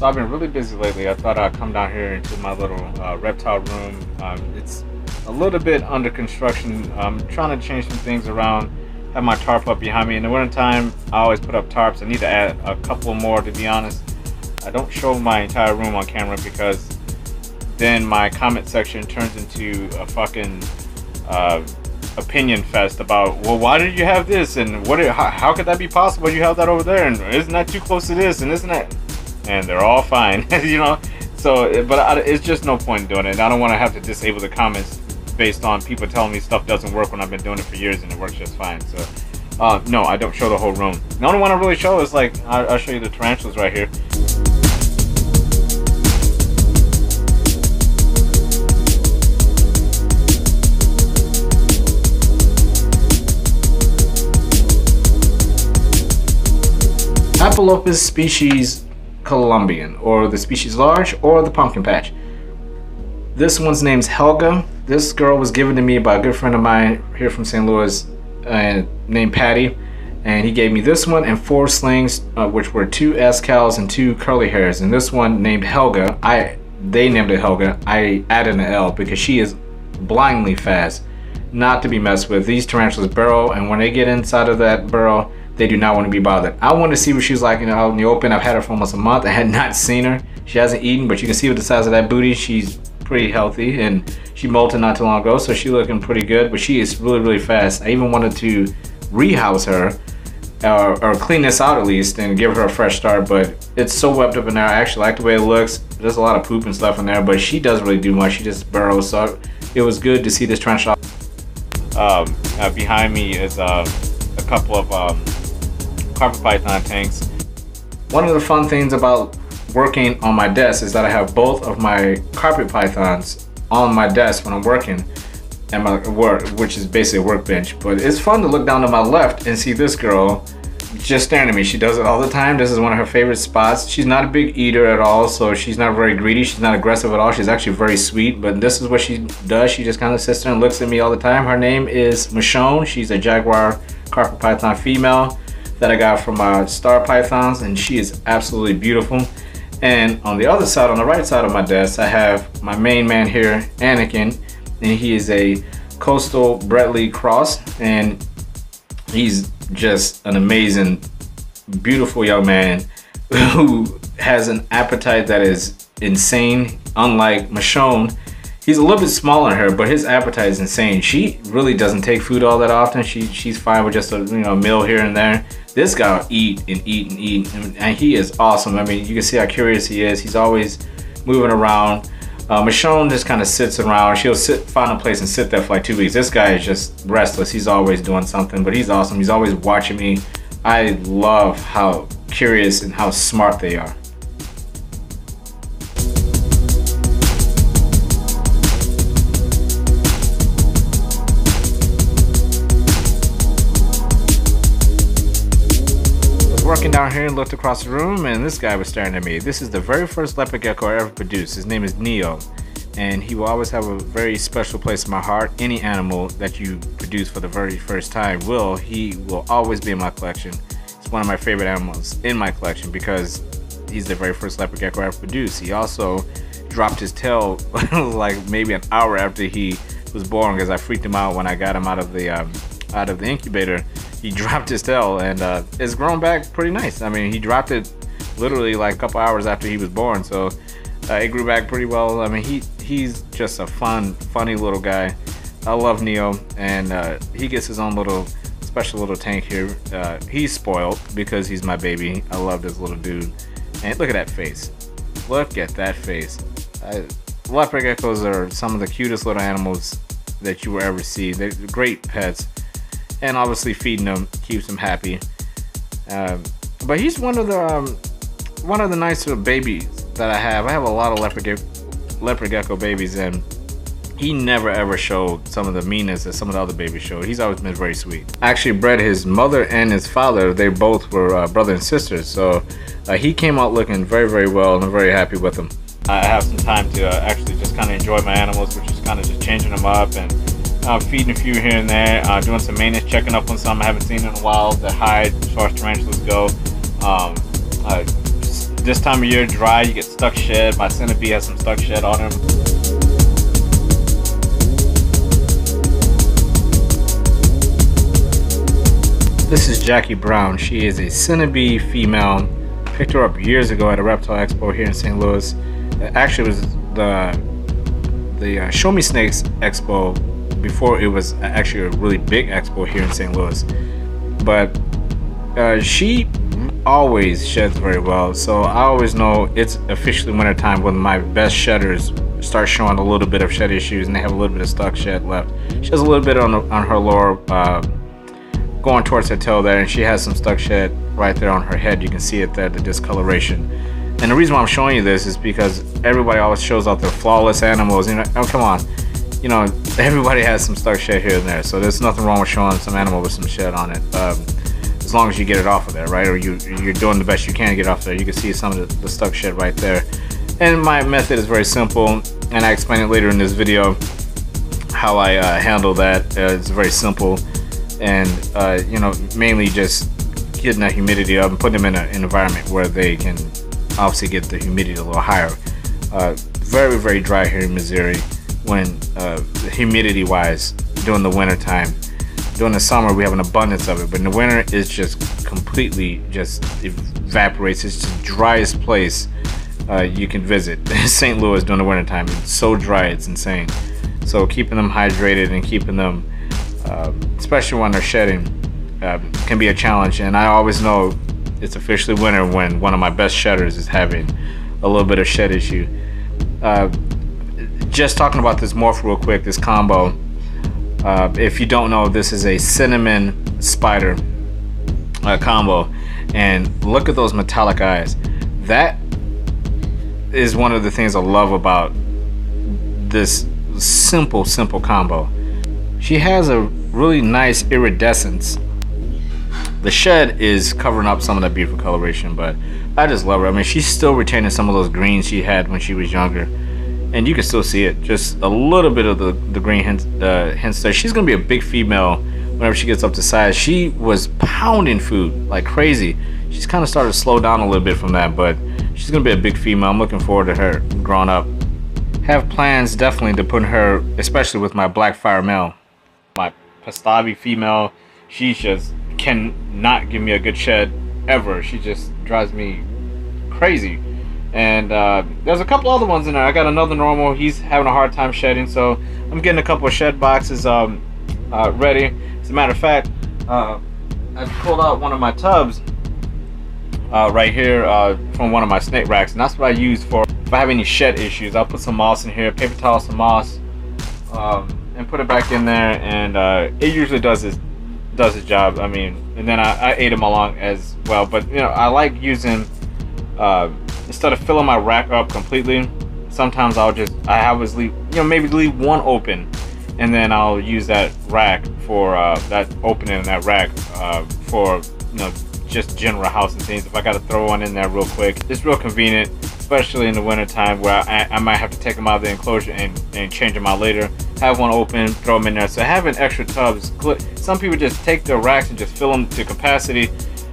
So I've been really busy lately. I thought I'd come down here into my little reptile room. It's a little bit under construction. I'm trying to change some things around. Have my tarp up behind me. In the winter time, I always put up tarps. I need to add a couple more, to be honest. I don't show my entire room on camera because then my comment section turns into a fucking opinion fest about, well, why did you have this, and how could that be possible? You have that over there, and isn't that too close to this, and isn't that? And they're all fine, you know. So, but it's just no point in doing it. I don't want to have to disable the comments based on people telling me stuff doesn't work when I've been doing it for years and it works just fine. So, no, I don't show the whole room. The only one I really show is like I'll show you the tarantulas right here. Hapalopus species Colombian, or the species large, or the pumpkin patch. This one's name's Helga. This girl was given to me by a good friend of mine here from St. Louis named Patty, and he gave me this one and 4 slings, which were 2 S-cows and 2 curly hairs. And this one named Helga, they named it Helga. I added an L because she is blindly fast, not to be messed with. These tarantulas burrow, and when they get inside of that burrow, they do not want to be bothered. I want to see what she's like, you know, out in the open. I've had her for almost a month. I had not seen her. She hasn't eaten, but you can see with the size of that booty, she's pretty healthy, and she molted not too long ago, so she's looking pretty good. But she is really, really fast. I even wanted to rehouse her, or clean this out at least, and give her a fresh start. But it's so webbed up in there. I actually like the way it looks. There's a lot of poop and stuff in there, but she doesn't really do much. She just burrows. So it was good to see this tarantula. Behind me is a couple of carpet python tanks. One of the fun things about working on my desk is that I have both of my carpet pythons on my desk when I'm working at my work, which is basically a workbench. But it's fun to look down to my left and see this girl just staring at me. She does it all the time. This is one of her favorite spots. She's not a big eater at all, so she's not very greedy. She's not aggressive at all. She's actually very sweet, but this is what she does. She just kind of sits there and looks at me all the time. Her name is Michonne. She's a Jaguar carpet python female that I got from my star pythons, and she is absolutely beautiful. And on the other side, on the right side of my desk, I have my main man here, Anakin, and he is a coastal Bredli cross, and he's just an amazing, beautiful young man who has an appetite that is insane. Unlike Michonne, he's a little bit smaller than her, but his appetite is insane. She really doesn't take food all that often. She's fine with just a meal here and there. This guy will eat and eat and eat, and he is awesome. I mean, you can see how curious he is. He's always moving around. Michonne just kind of sits around. She'll find a place and sit there for like 2 weeks. This guy is just restless. He's always doing something, but he's awesome. He's always watching me. I love how curious and how smart they are. Working down here and looked across the room, and this guy was staring at me. This is the very first leopard gecko I ever produced. His name is Neo, and he will always have a very special place in my heart. Any animal that you produce for the very first time he will always be in my collection. It's one of my favorite animals in my collection because he's the very first leopard gecko I ever produced. He also dropped his tail like maybe an hour after he was born because I freaked him out when I got him out of the incubator. He dropped his tail, and it's grown back pretty nice. I mean, he dropped it literally like a couple hours after he was born, so it grew back pretty well. I mean, he's just a funny little guy. I love Neo, and he gets his own little special little tank here. He's spoiled because he's my baby. I love this little dude. And look at that face. Look at that face. Leopard geckos are some of the cutest little animals that you will ever see. They're great pets. And obviously feeding them keeps them happy. But he's one of the nicer babies that I have. I have a lot of leopard gecko babies, and he never ever showed some of the meanness that some of the other babies showed. He's always been very sweet. I actually bred his mother and his father. They both were brother and sisters, so he came out looking very, very well, and I'm very happy with him. I have some time to actually just kind of enjoy my animals, which is kind of just changing them up and feeding a few here and there, doing some maintenance, checking up on some I haven't seen in a while that hide as far as tarantulas go. this time of year, dry, you get stuck shed. My Cinna Bee has some stuck shed on him. This is Jackie Brown. She is a Cinna Bee female. Picked her up years ago at a Reptile Expo here in St. Louis. Actually, it was the Show Me Snakes Expo before it was actually a really big expo here in St. Louis. But she always sheds very well, so I always know it's officially winter time when my best shedders start showing a little bit of shed issues and they have a little bit of stuck shed left. She has a little bit on her lower going towards her tail there, and she has some stuck shed right there on her head. You can see it there, the discoloration. And the reason why I'm showing you this is because everybody always shows out their flawless animals. You know, oh come on, you know, everybody has some stuck shed here and there, so there's nothing wrong with showing some animal with some shed on it, as long as you get it off of there, right? Or you're doing the best you can to get off there. You can see some of the stuck shed right there. And my method is very simple, and I explain it later in this video how I handle that. It's very simple. And you know, mainly just getting that humidity up and putting them in an environment where they can obviously get the humidity a little higher. Very, very dry here in Missouri when humidity wise during the winter time. During the summer we have an abundance of it, but in the winter it's just completely just evaporates. It's the driest place you can visit. St. Louis during the winter time. It's so dry, it's insane. So keeping them hydrated and keeping them especially when they're shedding, can be a challenge. And I always know it's officially winter when one of my best shedders is having a little bit of shed issue. Just talking about this morph real quick, this combo. If you don't know, this is a cinnamon spider combo, and look at those metallic eyes. That is one of the things I love about this simple combo. She has a really nice iridescence. The shed is covering up some of that beautiful coloration, but I just love her. I mean, she's still retaining some of those greens she had when she was younger, and you can still see it. Just a little bit of the green hints there. She's gonna be a big female whenever she gets up to size. She was pounding food like crazy. She's kind of started to slow down a little bit from that, but she's gonna be a big female. I'm looking forward to her growing up. Have plans definitely to put her, especially with my black fire male. My Pastavi female, she just cannot give me a good shed ever. She just drives me crazy. And there's a couple other ones in there. I got another normal. He's having a hard time shedding, so I'm getting a couple of shed boxes ready. As a matter of fact, I pulled out one of my tubs right here from one of my snake racks, and that's what I use for if I have any shed issues. I'll put some moss in here, paper towel, some moss, and put it back in there, and it usually does its job. I mean, and then I ate them along as well. But you know, I like using instead of filling my rack up completely, sometimes I always leave, you know, maybe leave one open, and then I'll use that rack for that opening in that rack for, you know, just general house and things. If I got to throw one in there real quick, it's real convenient, especially in the winter time where I might have to take them out of the enclosure and change them out later. Have one open, throw them in there. So having extra tubs, some people just take their racks and just fill them to capacity,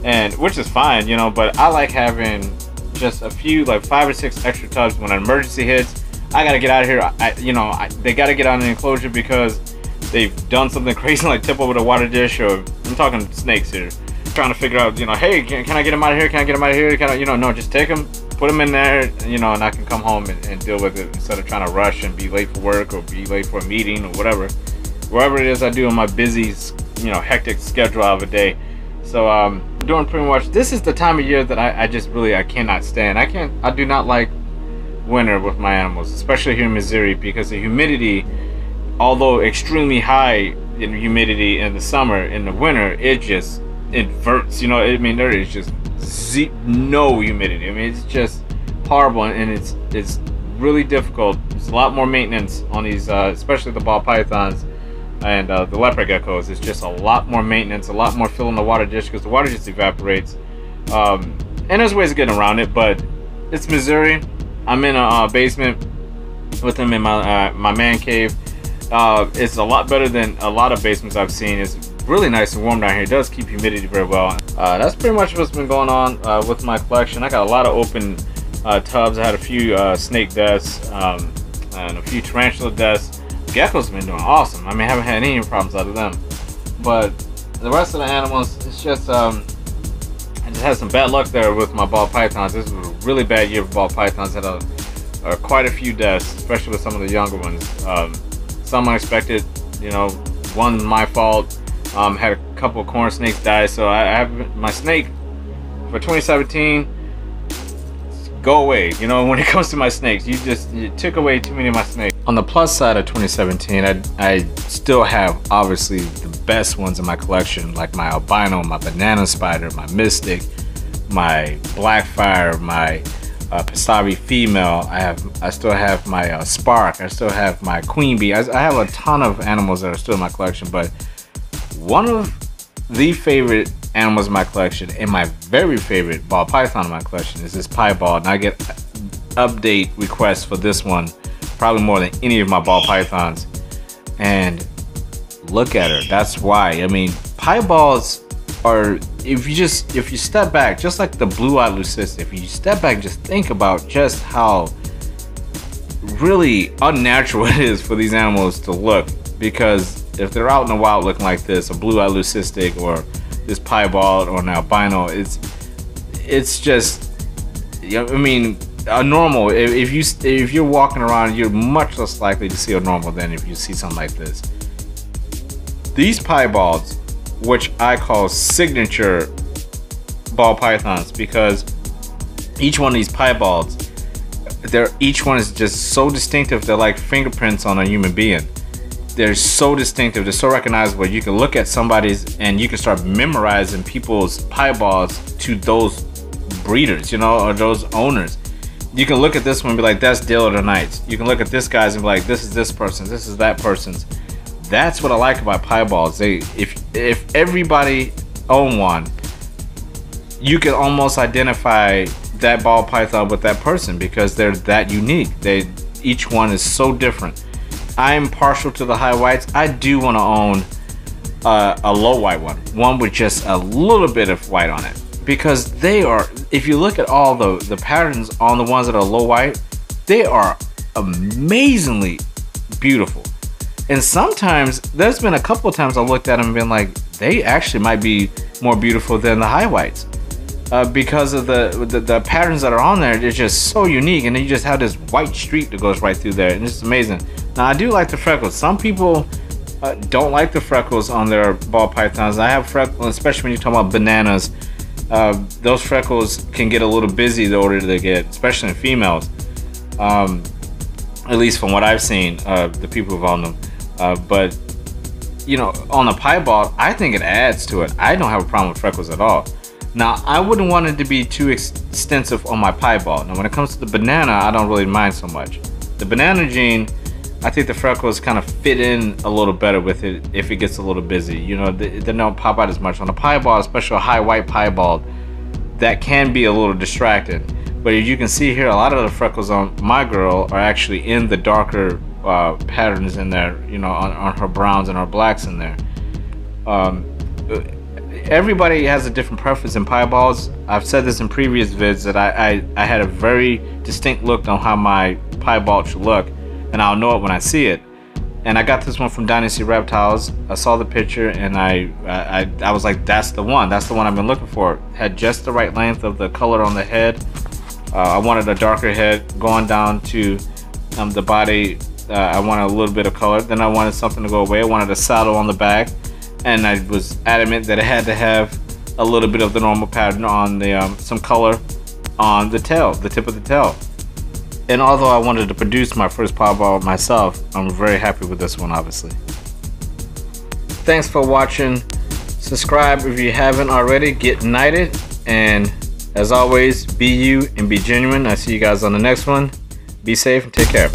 and which is fine, you know, but I like having just a few, like 5 or 6 extra tubs when an emergency hits. I gotta get out of here. They gotta get out of the enclosure because they've done something crazy like tip over the water dish, or I'm talking snakes here, trying to figure out, you know, hey, can I get them out of here? Can I get them out of here? Can I, you know, no, just take them, put them in there, you know, and I can come home and deal with it instead of trying to rush and be late for work or be late for a meeting or whatever. Wherever it is I do in my busy, you know, hectic schedule of a day. So doing pretty much, this is the time of year that I just really, I cannot stand. I do not like winter with my animals, especially here in Missouri, because the humidity, although extremely high in humidity in the summer, in the winter it just inverts, you know. I mean, there is just no humidity. I mean, it's just horrible, and it's really difficult. There's a lot more maintenance on these, especially the ball pythons and the leopard geckos. It's just a lot more maintenance, a lot more filling the water dish because the water just evaporates. And there's ways of getting around it, but it's Missouri. I'm in a basement with them in my man cave. It's a lot better than a lot of basements I've seen. It's really nice and warm down here. It does keep humidity very well. That's pretty much what's been going on with my collection. I got a lot of open tubs. I had a few snake deaths and a few tarantula deaths. Geckos have been doing awesome. I mean, I haven't had any problems out of them. But the rest of the animals, it's just I just had some bad luck there with my ball pythons. This was a really bad year for ball pythons. Had quite a few deaths, especially with some of the younger ones. Some unexpected, you know, one my fault. Had a couple of corn snakes die, so I have my snake for 2017. Go away, you know. When it comes to my snakes, you took away too many of my snakes. On the plus side of 2017, I still have obviously the best ones in my collection, like my albino, my banana spider, my mystic, my blackfire, my Pasabi female. I still have my spark. I still have my queen bee. I have a ton of animals that are still in my collection, but one of the favorite animals in my collection and my very favorite ball python in my collection is this Pibald, and I get update requests for this one probably more than any of my ball pythons. And look at her. That's why. I mean, Pibalds are, if you step back, just like the blue-eyed leucistic, if you step back and just think about just how really unnatural it is for these animals to look, because if they're out in the wild looking like this, a blue-eyed leucistic or this Pibald or an albino, it's just, you know, I mean, a normal, if you're walking around, you're much less likely to see a normal than if you see something like this. These Pibalds, which I call signature ball pythons, because each one of these Pibalds, each one is just so distinctive. They're like fingerprints on a human being. They're so distinctive, they're so recognizable. You can look at somebody's and you can start memorizing people's Pibalds to those breeders, you know, or those owners. You can look at this one and be like, that's Dale of the Knights. You can look at this guy's and be like, this is this person's, this is that person's. That's what I like about Pibalds. If everybody owned one, you can almost identify that ball python with that person because they're that unique. Each one is so different. I'm partial to the high whites. I do want to own a low white one with just a little bit of white on it, because they are, if you look at all the patterns on the ones that are low white, they are amazingly beautiful. And sometimes, there's been a couple of times I looked at them and been like, they actually might be more beautiful than the high whites. Because of the patterns that are on there, they're just so unique, and then you just have this white streak that goes right through there, and it's amazing. Now, I do like the freckles. Some people don't like the freckles on their ball pythons. I have freckles, especially when you're talking about bananas. Those freckles can get a little busy the older they get, especially in females. At least from what I've seen, the people who've owned them. But, you know, on the Pibald, I think it adds to it. I don't have a problem with freckles at all. Now, I wouldn't want it to be too extensive on my Pibald. Now, when it comes to the banana, I don't really mind so much. The banana gene, I think the freckles kind of fit in a little better with it if it gets a little busy. You know, they don't pop out as much. On a Pibald, especially a high white Pibald, that can be a little distracting. But as you can see here, a lot of the freckles on my girl are actually in the darker patterns in there, you know, on her browns and her blacks in there. Everybody has a different preference in Pibalds. I've said this in previous vids that I had a very distinct look on how my Pibald should look, and I'll know it when I see it. And I got this one from Dynasty Reptiles. I saw the picture and I was like, that's the one. That's the one I've been looking for. Had just the right length of the color on the head. I wanted a darker head going down to the body. I wanted a little bit of color. Then I wanted something to go away. I wanted a saddle on the back. And I was adamant that it had to have a little bit of the normal pattern on the some color on the tail, the tip of the tail. And although I wanted to produce my first Pibald myself, I'm very happy with this one, obviously. Thanks for watching. Subscribe if you haven't already. Get knighted. And as always, be you and be genuine. I see you guys on the next one. Be safe and take care.